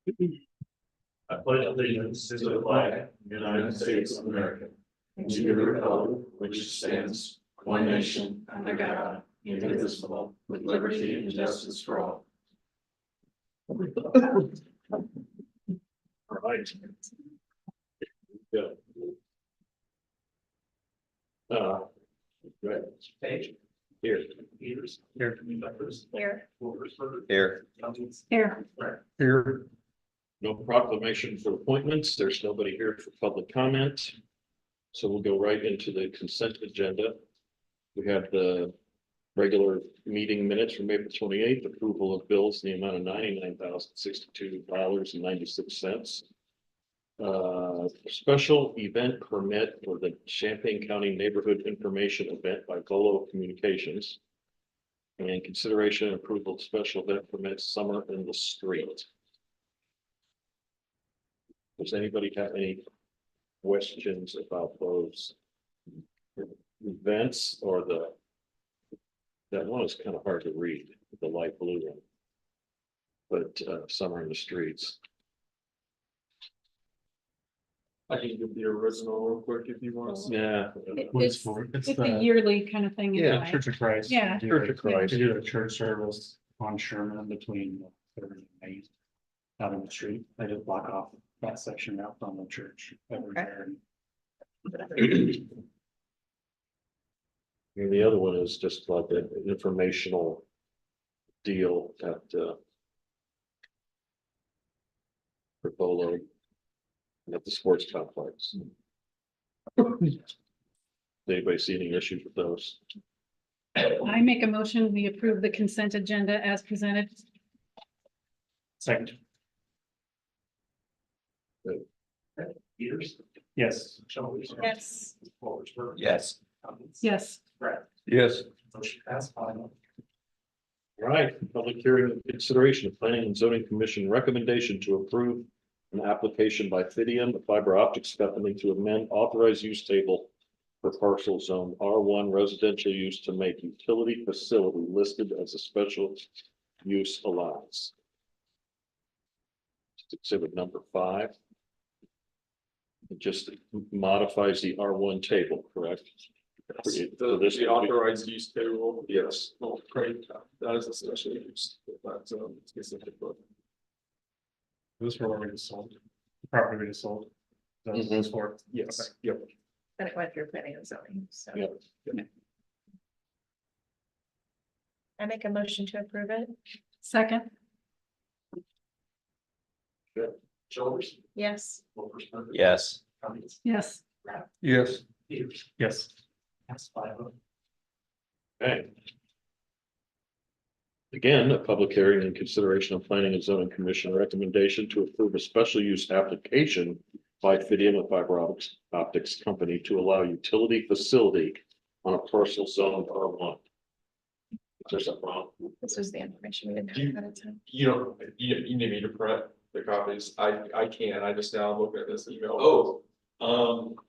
I pledge allegiance to the flag of the United States of America, and to the republic which stands one nation under God, indivisible, with liberty and justice for all. All right. Good. Right. Page. Here. Here. Here. Here. Here. No proclamation for appointments. There's nobody here for public comment. So we'll go right into the consent agenda. We have the regular meeting minutes from April 28th, approval of bills in the amount of $99,062.96. Special event permit for the Champaign County Neighborhood Information Event by Volo Communications. And consideration and approval of special event permit Summer in the Street. Does anybody have any questions about those events or that one is kind of hard to read, the light blue one. But Summer in the Streets. I can give the original real quick if you want. Yeah. What's for? It's the a yearly kind of thing. Yeah, anyway. Church of Christ. Yeah. They do Church a- of Christ. They do a church service on Sherman between Third and Main. Out in the street. They just block off that section out from the church every Okay. year. And the other one is just like an informational deal at for Bolo at the sports complex. Anybody see any issues with those? I make a motion, we approve the consent agenda as presented. Second. Peters? Yes. Yes. Yes. Yes. Yes. Motion passed. All right, public hearing and consideration of planning and zoning commission recommendation to approve an application by Fidium, a fiber optics company, to amend authorized use table for parcel zone R1 residential use to make utility facility listed as a special use allowance. Exhibit number 5. It just modifies the R1 table, correct? So this The would be- authorized use table. Yes. Oh, great. That is a special use. That's specific. This were already sold. The property we just sold. That was Mhm. for. Yes, yep. And it went through planning and zoning, so. Yep. I make a motion to approve it. Second. Shoulders? Yes. Yes. Yes. Yes. Yes. That's 5. Okay. Again, a public hearing in consideration of planning and zoning commission recommendation to approve a special use application by Fidium, a fiber optics company, to allow utility facility on a parcel zone R1. Is there something wrong? This was the information we didn't You- have at the time. You don't, you need me to print the copies. I can. I just now look at this email.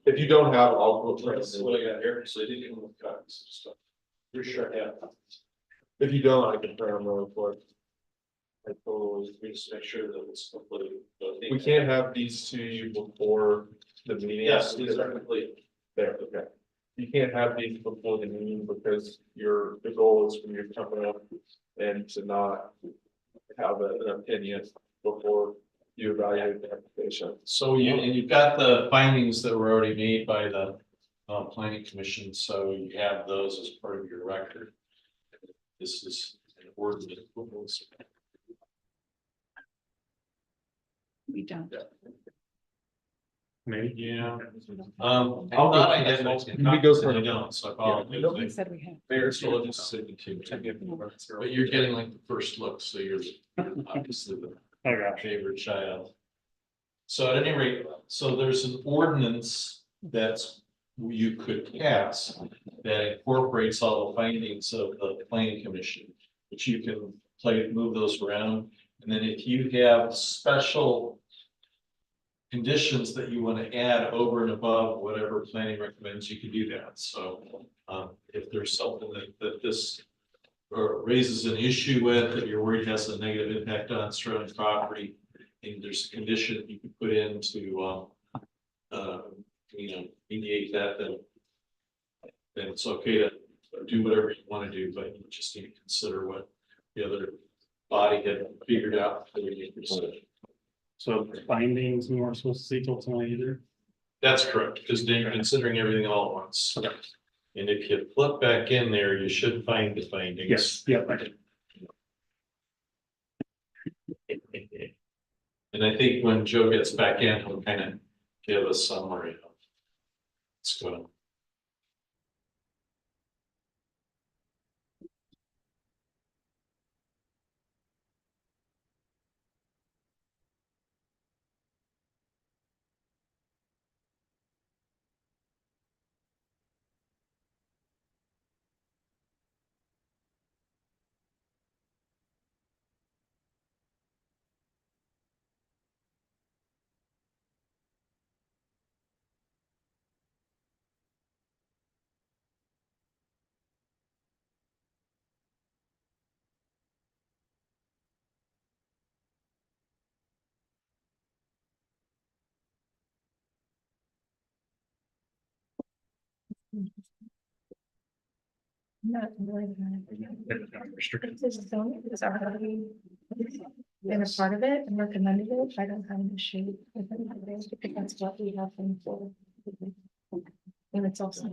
If you don't have, I'll go print. That's what I got here, so they didn't even look at this stuff. You're sure, yeah. If you don't, I can print them real quick. I totally, we just make sure that it's complete. We can't have these to you before the meeting. Yes, these are complete. There, okay. You can't have these before the meeting because the goal is for you to come up and to not have an opinion before you evaluate the application. So you've got the findings that were already made by the planning commission, so you have those as part of your record. This is an ordinance. We don't. Maybe. Yeah. I thought I had most Let me go copies, and I for- don't, so I We apologize. said we had. Mayor, so I'll just send it to you. But you're getting like the first look, so you're obviously the I got you. favorite child. So at any rate, so there's an ordinance that's you could pass that incorporates all the findings of the planning commission, but you can move those around. And then if you have special conditions that you want to add over and above whatever planning recommends, you can do that. So if there's something that this or raises an issue with, that you're worried has a negative impact on surrounding property, think there's a condition you could put in to, mediate that, then it's okay to do whatever you want to do, but you just need to consider what the other body had figured out. So findings, we weren't supposed to see till tonight either. That's correct, because then you're considering everything all at once. Okay. And if you flip back in there, you should find the findings. Yep, I did. And I think when Joe gets back in, he'll kind of give a summary of what's going on. Not really. Restricted. This is already been a part of it and recommended it. I don't have an issue with it because that's what we have them for. And it's also.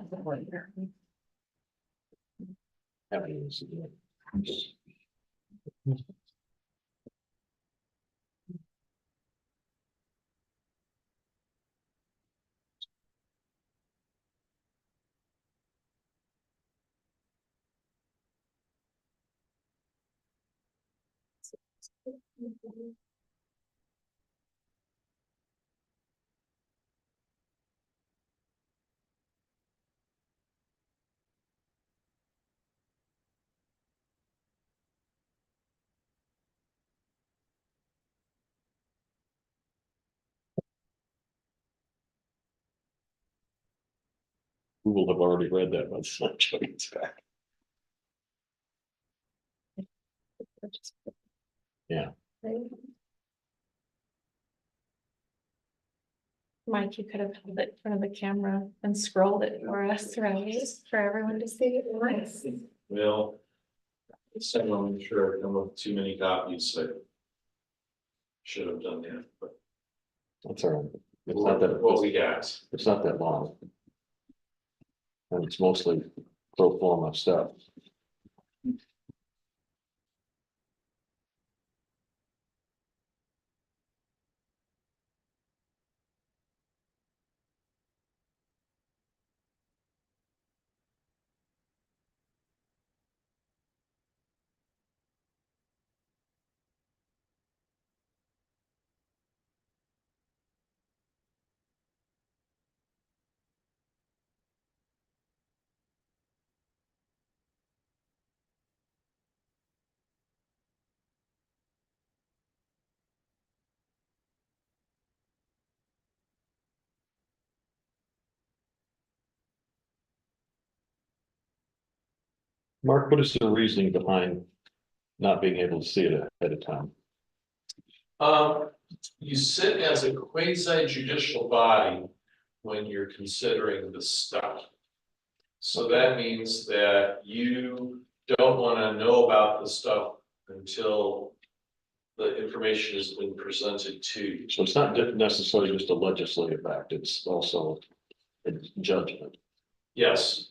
Google have already read that by the time Joe gets back. Yeah. Mike, you could have held it in front of the camera and scrolled it for us, right? For everyone to see. Well, I'm sure I've come up with too many copies, so should have done that, but That's all right. It's not that, what we got. it's not that long. And it's mostly pro forma stuff. Mark, what is the reasoning behind not being able to see it ahead of time? You sit as a quasi judicial body when you're considering the stuff. So that means that you don't want to know about the stuff until the information has been presented to you. So it's not necessarily just a legislative act, it's also a judgment. Yes.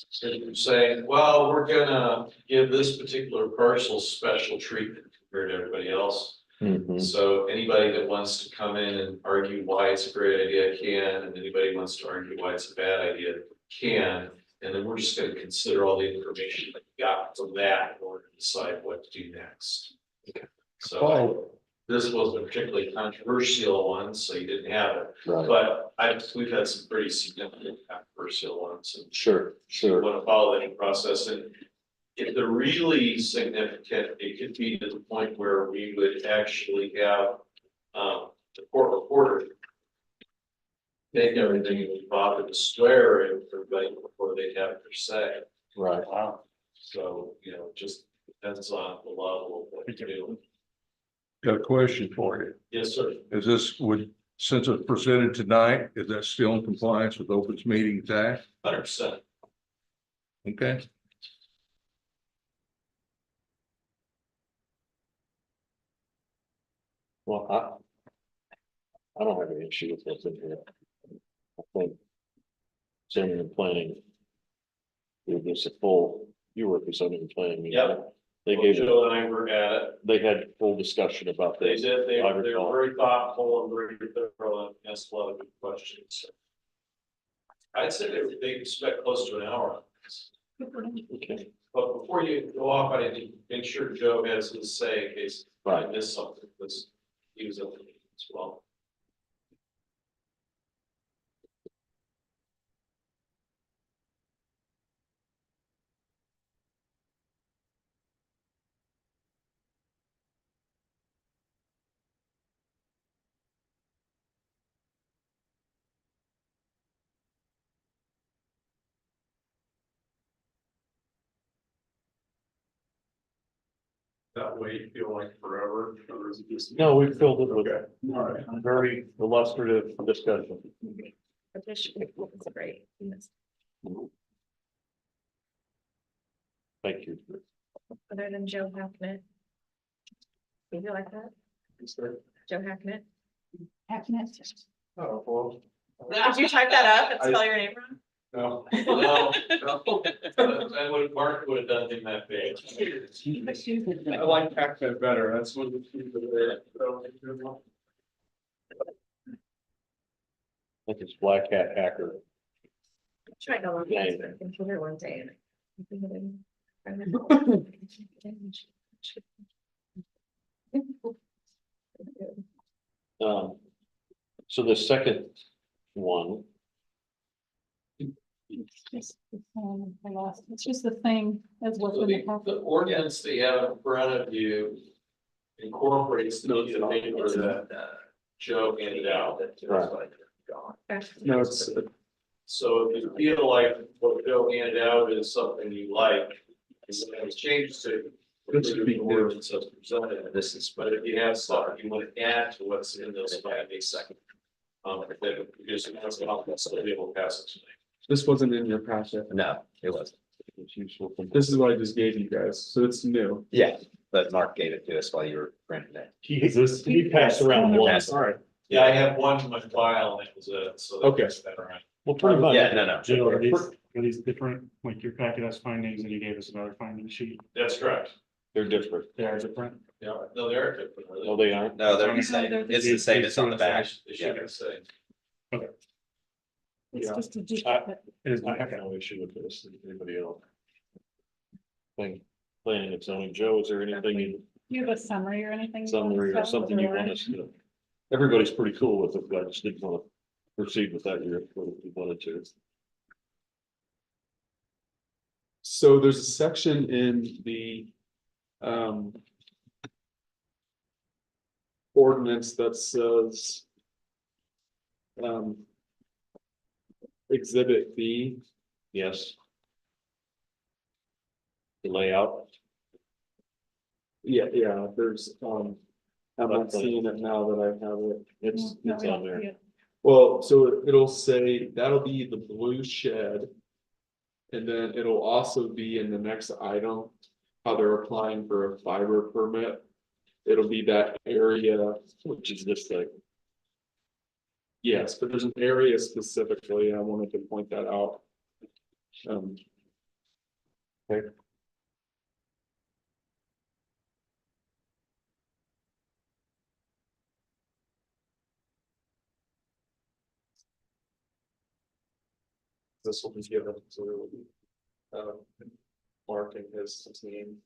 So you're saying, well, we're gonna give this particular parcel special treatment compared to everybody else. Mhm. So anybody that wants to come in and argue why it's a great idea can, and anybody wants to argue why it's a bad idea can. And then we're just gonna consider all the information that we got from that in order to decide what to do next. Okay. So this wasn't a particularly controversial one, so you didn't have it, Right, but we've had some pretty significant controversial ones. And sure, sure. want to follow that process, and if they're really significant, it could be to the point where we would actually have the court reporter take everything and we bother to swear in for everybody before they have their say. Right. Wow. So, just depends on the level of what you're doing. Got a question for you. Yes, sir. Is this since it's presented tonight, is that still in compliance with Open Meetings Act? 100%. Okay. Well, I don't have any issue with what's in here. I think zoning and planning. It was a full, you were at the zoning and planning. meeting. Yep. They gave, Joe and I were at it. they had full discussion about They this. did, they I were recall. very thoughtful and very thorough and asked a lot of good questions. I'd say they spent close to an hour on this. Okay, But before you go off, I need to make sure Joe has his say in case I missed something, because he was at the meeting as well. That wait feel like forever, or is it just? no, we filled it with Okay, all right. very illustrative discussion. It's great. Thank you. Other than Joe Hacknett. Do you like that? Joe Hacknett? Happiness. Oh, well. Did you type that up and spell your name wrong? No. No, I would, Mark would have done him that big. I like Hackman better, that's one of the few that I think it's Black Hat Hacker. Try to log into the computer one day and. So the second one, It's just the thing as what's So in the the packet. ordinance they have in front of you incorporates the piece of paper that Joe handed out. Right. No, it's, So if you feel like what Joe handed out is something you like, and something changes to. This would be the ordinance as presented. This is, but if you have stuff you want to add to what's in those findings, second. Then just ask the office, so they will pass it tonight. this wasn't in your packet. No, it wasn't. it's useful. This is what I just gave you guys, so it's new. Yeah, but Mark gave it to us while you were printing it. He passed around one. Yes. All right. Yeah, I have one in my file and it was so. Okay. that's that around. Well, pretty much. Yeah, no. Jill, are these different, like your packet has findings and you gave us another finding sheet? That's correct. They're different. They are different. Yeah, no, they're different. are they? Oh, they aren't? No, they're the No, same. they're the It's the same. It's on the back. They should be the same. It's Yeah. just a duplicate. I have no issue with this, anybody else? Thing, planning and zoning, Joe, is there anything in Do you have a summary or anything? summary or something you want us to? Everybody's pretty cool with it, but I just didn't want to proceed with that here, if we wanted to. So there's a section in the ordinance that says Exhibit B. Yes. The layout, Yeah, there's I'm not seeing it now that I have it. it's on there. Well, so it'll say that'll be the blue shed. And then it'll also be in the next item, how they're applying for a fiber permit. It'll be that area, Which is this thing. yes, but there's an area specifically, I wanted to point that out. Okay. This will be given to Mark and his team.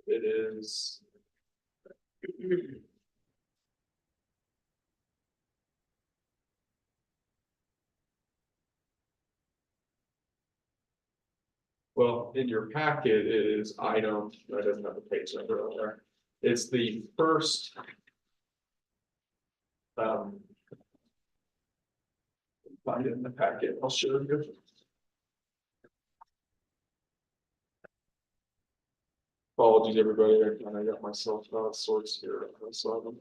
It is. Well, in your packet is item, that doesn't have the page number on there. It's the first. Find it in the packet, I'll show you. Apologies, everybody, I got myself out of sorts here, so.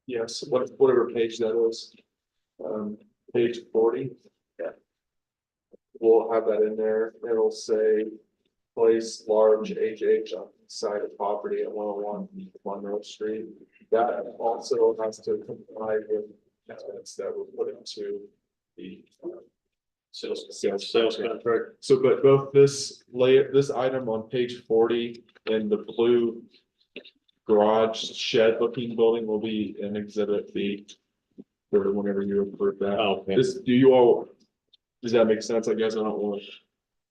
Yes, whatever page that is. Page 40. Yeah. We'll have that in there, it'll say. Place large HH on the side of property at 101 Monroe Street. That also has to comply with estimates that were put into the. Sales contract. So, but both this item on page 40 and the blue. Garage shed looking building will be an exhibit B. For whenever you approve that. Oh, okay. Do you all? Does that make sense? I guess I don't want.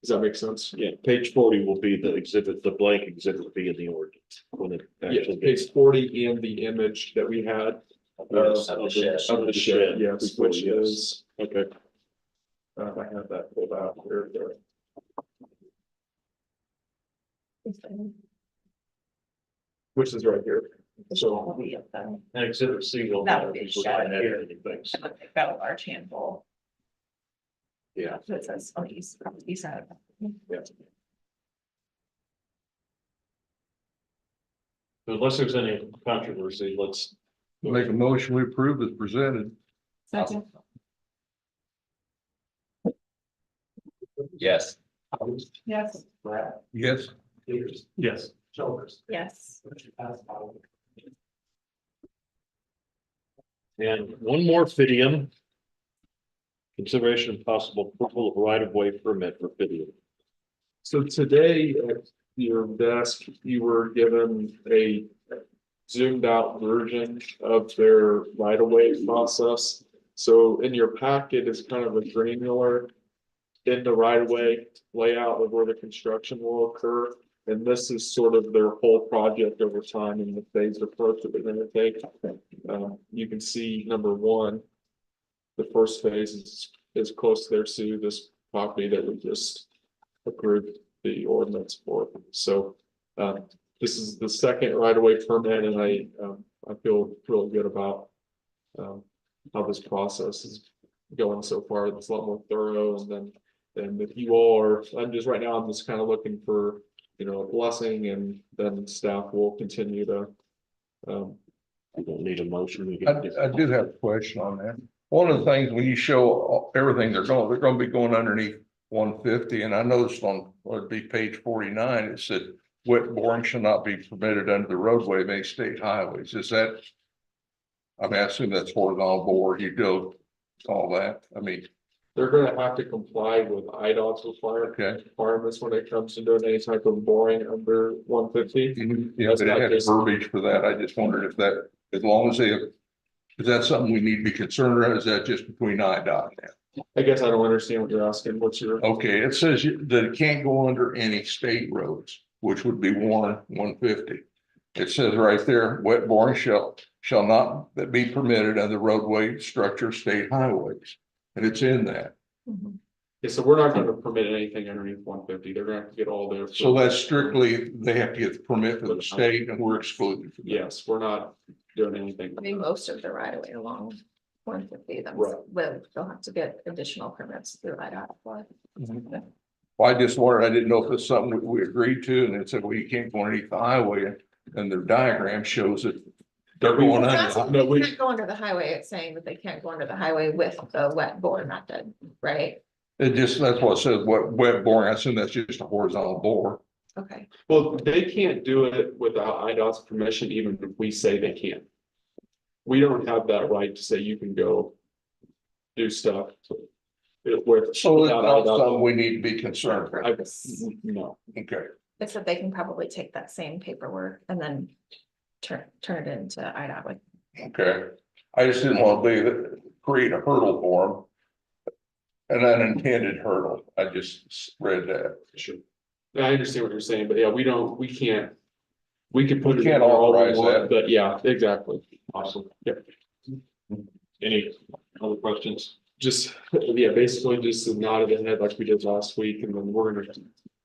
Does that make sense? Yeah, page 40 will be the exhibit, the blank exhibit B in the ordinance. When it Yeah, actually page 40 and the image that we had. Yes, of the shed. Of the shed, yes, Before, which yes. is, Okay, I have that pulled out here. Which is right here. So, and exhibit C will. That would be a we're shed. not adding anything. Got a large handful. Yeah. That says on the east side. So unless there's any controversy, let's. Make a motion, we approve as presented. Second, Yes. yes, Yes. Yes. Yes. And one more Fidium. Consideration of possible approval of right of way permit for Fidium. so today at your desk, you were given a zoomed out version of their right of way process. So in your packet is kind of a granular. In the right of way layout of where the construction will occur. And this is sort of their whole project over time and the phased approach that they're gonna take. You can see number one. The first phase is close there to this property that we just approved the ordinance for. So this is the second right of way permit and I feel really good about how this process is going so far. It's a lot more thorough and if you all are, I'm just right now, I'm just kind of looking for, a blessing and then staff will continue to. We don't need a motion. We I, can- I do have a question on that. One of the things, when you show everything they're gonna be going underneath 150, and I noticed on, what would be page 49, it said. Wet boring shall not be permitted under the roadway of any state highways. Is that? I mean, I assume that's horizontal bore, you do all that. I mean, They're gonna have to comply with IDOT's requirements when it comes to doing any type of boring under 150. yeah, but it has verbiage for that. I just wondered if that, as long as they. Is that something we need to be concerned about? Is that just between IDOT now? I guess I don't understand what you're asking. What's your? Okay, it says that it can't go under any state roads, which would be 150. It says right there, wet boring shall not be permitted under roadway structure state highways. And it's in that. Yeah, so we're not gonna permit anything underneath 150. They're gonna have to get all their. So that's strictly, they have to get the permit from the state and we're excluded. from that. Yes, we're not doing anything. I mean, most of the right of way along 150, then Right. they'll have to get additional permits through IDOT. for. Well, I just wondered, I didn't know if it's something we agreed to and it said, well, you can't go underneath the highway. And their diagram shows that they're going It's under. not the saying hi- No, we- they can't go under the highway, it's saying that they can't go under the highway with the wet bore method, right? It just, that's what it says, wet boring. I assume that's just a horizontal bore. Okay, Well, they can't do it without IDOT's permission, even if we say they can't. We don't have that right to say you can go. Do stuff. With. So it's without not IDOT. something we need to be concerned with. No, Okay. it's that they can probably take that same paperwork and then turn it into IDOT with. Okay, I just didn't want to create a hurdle for them. An unintended hurdle, I just read that. sure. Yeah, I understand what you're saying, but yeah, we can't. We can put We it in can't there all we authorize want, that. but yeah, exactly. Awesome. Yep. Any other questions? Just, yeah, basically just a nod of the head like we did last week, and then we're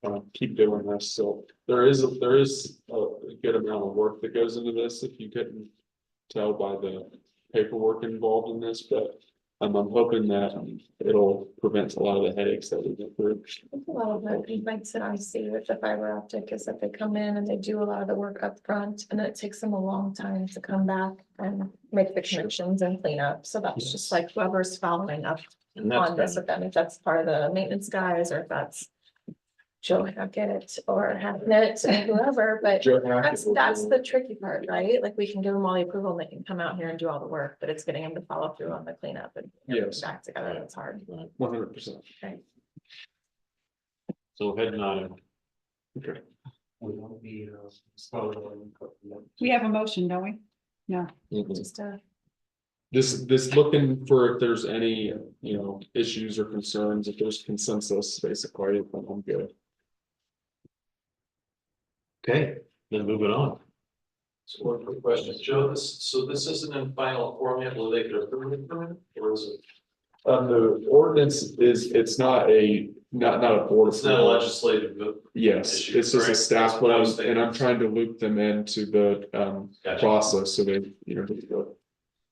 gonna keep doing this, so there is a good amount of work that goes into this, if you couldn't tell by the paperwork involved in this, but I'm hoping that it'll prevent a lot of the headaches that we've been through. A lot of the complaints that I see with the fiber optic is that they come in and they do a lot of the work up front, and then it takes them a long time to come back and make the connections and clean up. So that's just like whoever's following up And that's on this with them, if that's part of the maintenance guys, or if that's Joe Hackett or Hackett and whoever, but Joe Hackett will that's do- the tricky part, right? Like, we can give them all the approval and they can come out here and do all the work, but it's getting them to follow through on the cleanup and Yes. back together, that's hard. 100%. So head nodding. Okay. We won't be, slow. We have a motion, don't we? No. Mhm. Just This looking for if there's any, issues or concerns, if there's consensus, basically, I'm good. Okay, then moving on. So one quick question, Joe, this isn't in final form yet, will they get approved from it, or is it? The ordinance it's not not a board. It's not a legislative, but Yes, issue, it's just a right? staff That's what I one, was thinking. and I'm trying to loop them into the Gotcha. process so they,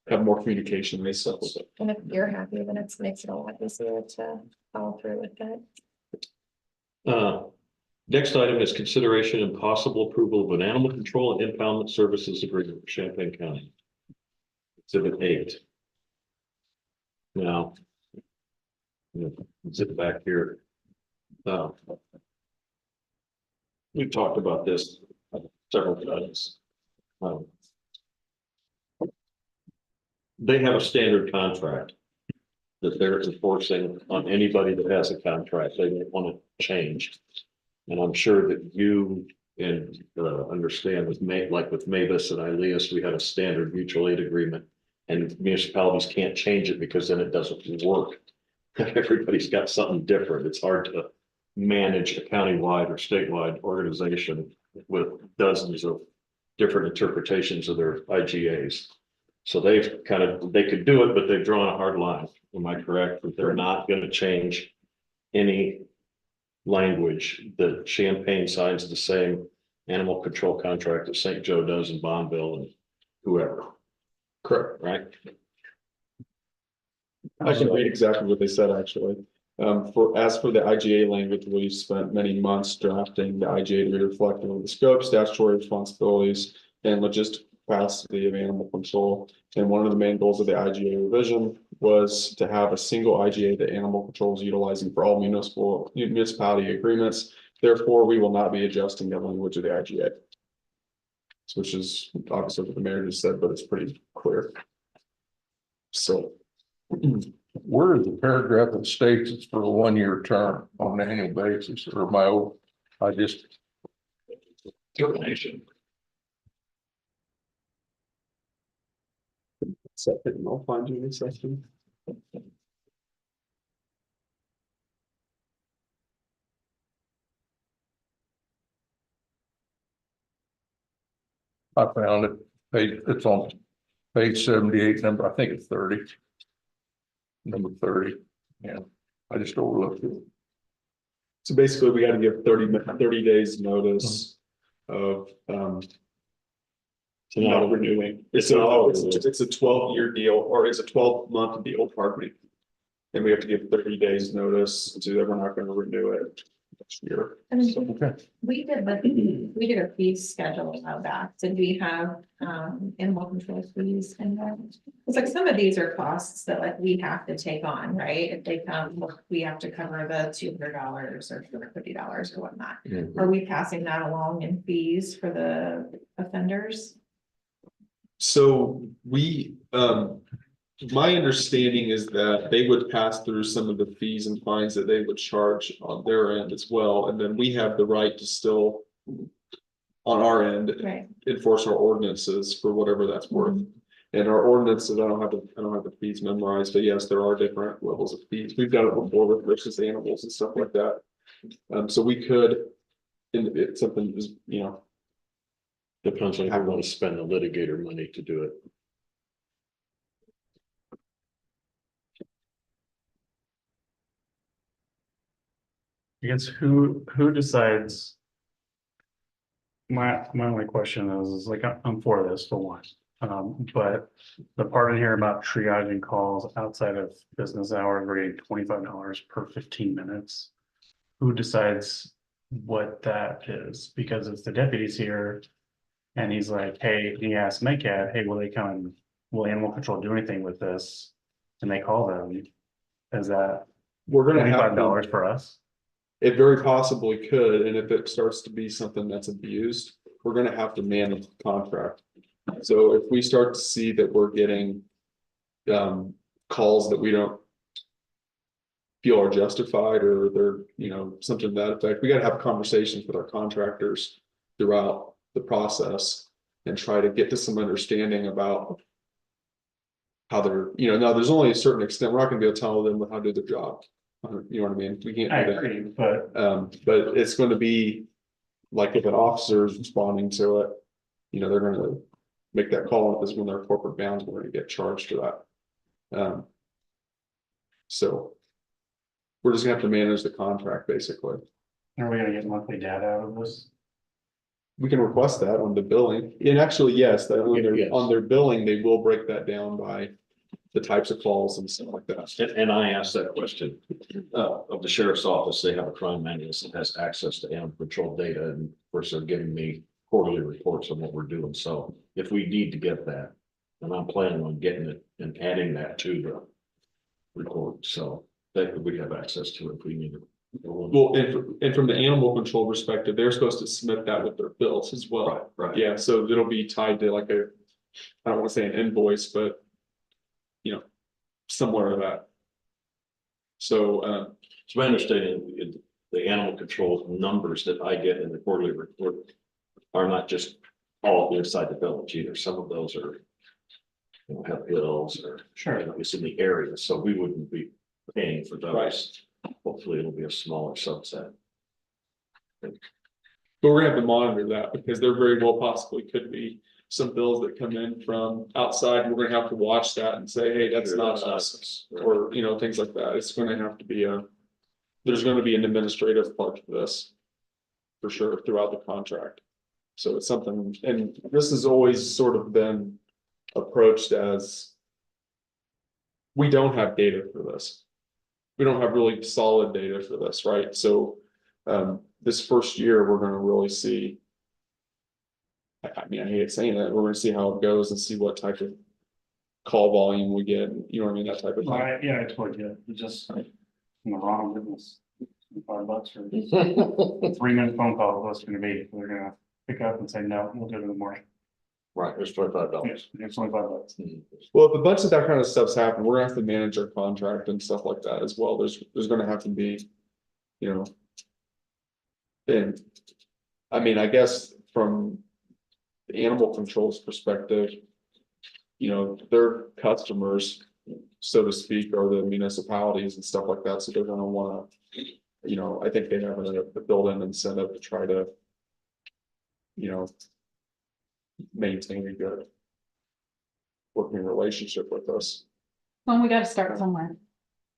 have more communication and stuff with it. And if you're happy, then it makes it a lot easier to follow through with it. Next item is consideration and possible approval of an animal control and impoundment services agreement with Champaign County. Exhibit 8. Now. Zip back here. We've talked about this several times. They have a standard contract that they're enforcing on anybody that has a contract they don't want to change. And I'm sure that you and understand with with Mavis and Ileus, we had a standard mutual aid agreement, and municipalities can't change it because then it doesn't work. Everybody's got something different. It's hard to manage a countywide or statewide organization with dozens of different interpretations of their IGAs. So they could do it, but they've drawn a hard line. Am I correct? That they're not going to change any language that Champaign signs the same animal control contract that St. Joe does in Bonneville and whoever. Correct. Right? I can read exactly what they said, actually. As for the IGA language, we spent many months drafting the IGA to be reflective of the scope, statutory responsibilities, and logistic capacity of animal control. And one of the main goals of the IGA revision was to have a single IGA that animal control is utilizing for all municipality agreements. Therefore, we will not be adjusting the language of the IGA. Which is obviously what the mayor just said, but it's pretty clear. So. Where is the paragraph that states it's for a 1-year term on an annual basis, or I just. Termination. Second, I'll find you in a second. I found it, it's on page 78, I think it's 30. Number 30, yeah, I just overlooked it. So basically, we got to give 30 days notice of not renewing. It's a 12-year deal, or it's a 12-month deal, pardon me. And we have to give 30 days notice to that we're not going to renew it next year. I mean, So, Okay. we did a fee schedule a while back. Did we have animal control fees in there? It's like some of these are costs that like we have to take on, right? If they come, we have to cover the $200 or $250 or whatnot. Are we passing that along in fees for the offenders? So my understanding is that they would pass through some of the fees and fines that they would charge on their end as well, and then we have the right to still, on our end, Right. enforce our ordinances for whatever that's worth. And our ordinances, I don't have the fees memorized, but yes, there are different levels of fees. We've got it before with versus animals and stuff like that. So we could, and it's something is, Depends on how you want to spend the litigator money to do it. I guess who decides? My only question is like, I'm for this for one. But the part in here about triaging calls outside of business hours, we're getting $25 per 15 minutes. Who decides what that is? Because if the deputy's here and he's like, hey, he asked MCAT, hey, will animal control do anything with this? And they call them, is that We're gonna have $25 to, for us? it very possibly could, and if it starts to be something that's abused, we're gonna have to manage the contract. So if we start to see that we're getting calls that we don't feel are justified, or they're, something to that effect, we gotta have conversations with our contractors throughout the process and try to get to some understanding about how they're, now there's only a certain extent, we're not gonna be able to tell them how to do their job. You know what I mean? We can't I do that. agree, but But it's gonna be like if an officer is responding to it, they're gonna make that call, because when they're corporate bounds, we're gonna get charged for that. So we're just gonna have to manage the contract, basically. are we gonna get monthly data out of this? We can request that on the billing, and actually, yes, that Yes. on their billing, they will break that down by the types of calls and stuff like that. And I asked that question, of the sheriff's office. They have a crime manual that has access to animal control data, and of course, they're giving me quarterly reports on what we're doing. So if we need to get that, and I'm planning on getting it and adding that to the report, so that we have access to it if we need it. Well, and from the animal control perspective, they're supposed to submit that with their bills as well. Right. Yeah, so it'll be tied to like I don't wanna say an invoice, but somewhere to that. So, It's my understanding, the animal control numbers that I get in the quarterly report are not just all inside the village either. Some of those are, have bills or, it's in the area, so we wouldn't be paying for those. Hopefully it'll be a smaller subset. but we're gonna have to monitor that, because there very well possibly could be some bills that come in from outside, and we're gonna have to watch that and say, hey, that's not us. Or, things like that. It's gonna have to be there's gonna be an administrative part to this. For sure, throughout the contract. So it's something, and this has always sort of been approached as. We don't have data for this. We don't have really solid data for this, right? So, this first year, we're gonna really see. I mean, I hate saying that, we're gonna see how it goes and see what type of call volume we get, you know what I mean, that type of thing. Yeah, I told you, it's just in the wrong business. $5 for 3-minute phone call, what's gonna be, they're gonna pick up and say, no, we'll do it in the morning. Right, there's $25. It's $25. Well, if a bunch of that kind of stuff's happened, we're gonna have to manage our contract and stuff like that as well. There's gonna have to be, And, I mean, I guess from the animal control's perspective, their customers, so to speak, are the municipalities and stuff like that, so they're gonna wanna, I think they have a built-in incentive to try to, maintain a good working relationship with us. Well, we gotta start somewhere.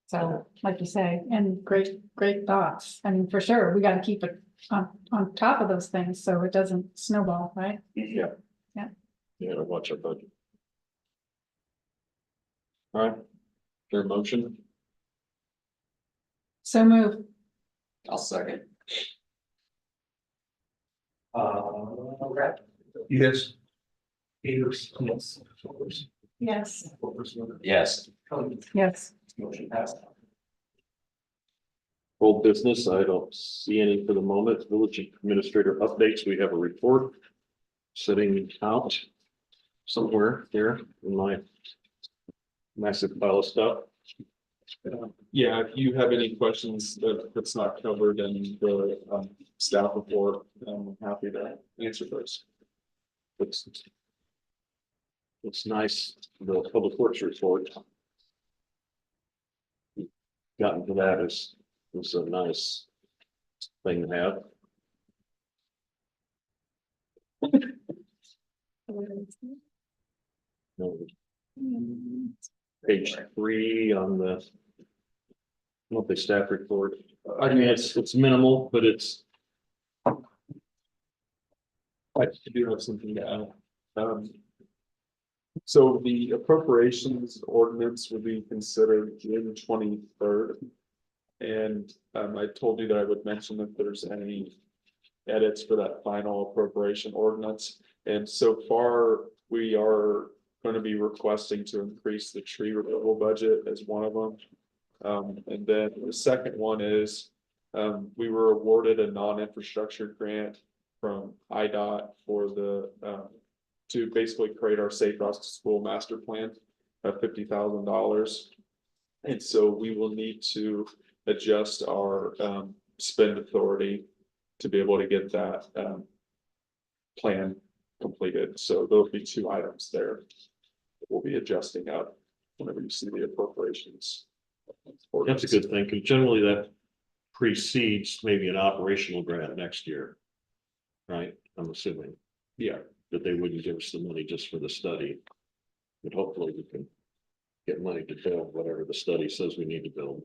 So, like you say, and great thoughts. I mean, for sure, we gotta keep it on top of those things, so it doesn't snowball, right? Yeah, watch our budget. All right, your motion, So move. I'll second. Yes. Peters, yes. Yes. Yes. Yes. Motion passed. old business, I don't see any for the moment. Village administrator updates, we have a report sitting out somewhere here in my massive pile of stuff. Yeah, if you have any questions that's not covered in the staff report, I'm happy to answer those. It's nice, the public works report. Gotten to that is a nice thing to have. Page 3 on the monthly staff report. I mean, it's minimal, but it's. I do have something to add. So the appropriations ordinance will be considered June 23rd. And I told you that I would mention if there's any edits for that final appropriation ordinance. And so far, we are going to be requesting to increase the tree removal budget as one of them. And then the second one is, we were awarded a non-infrastructure grant from IDOT for the, to basically create our safe routes to school master plan of $50,000. And so we will need to adjust our, spend authority to be able to get that, plan completed. So there'll be two items there that we'll be adjusting up whenever you see the appropriations. That's a good thing, because generally that precedes maybe an operational grant next year. Right, I'm assuming Yeah, that they wouldn't give us the money just for the study. But hopefully we can get money to build whatever the study says we need to build.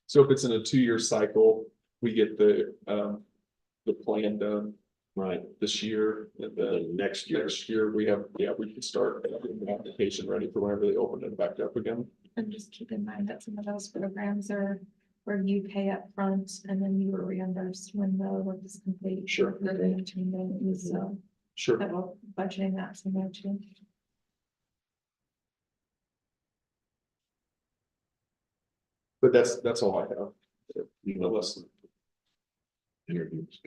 so if it's in a 2-year cycle, we get the plan done Right, this year, and then then next year, next year we have, we can start getting the application ready for whenever they open it back up again. And just keep in mind that some of those programs are where you pay up front and then you are reimbursed when the work is complete. Sure. So Sure. that will budgeting that somewhere too. But that's all I have. Unless, interviews.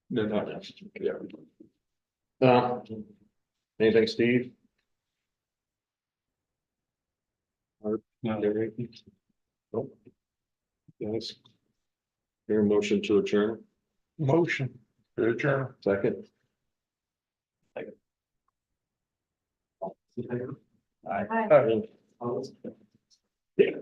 no, not, yeah. Anything, Steve? No. Nope. Yes. Your motion to adjourn, Motion to adjourn. second? Hi. Yeah.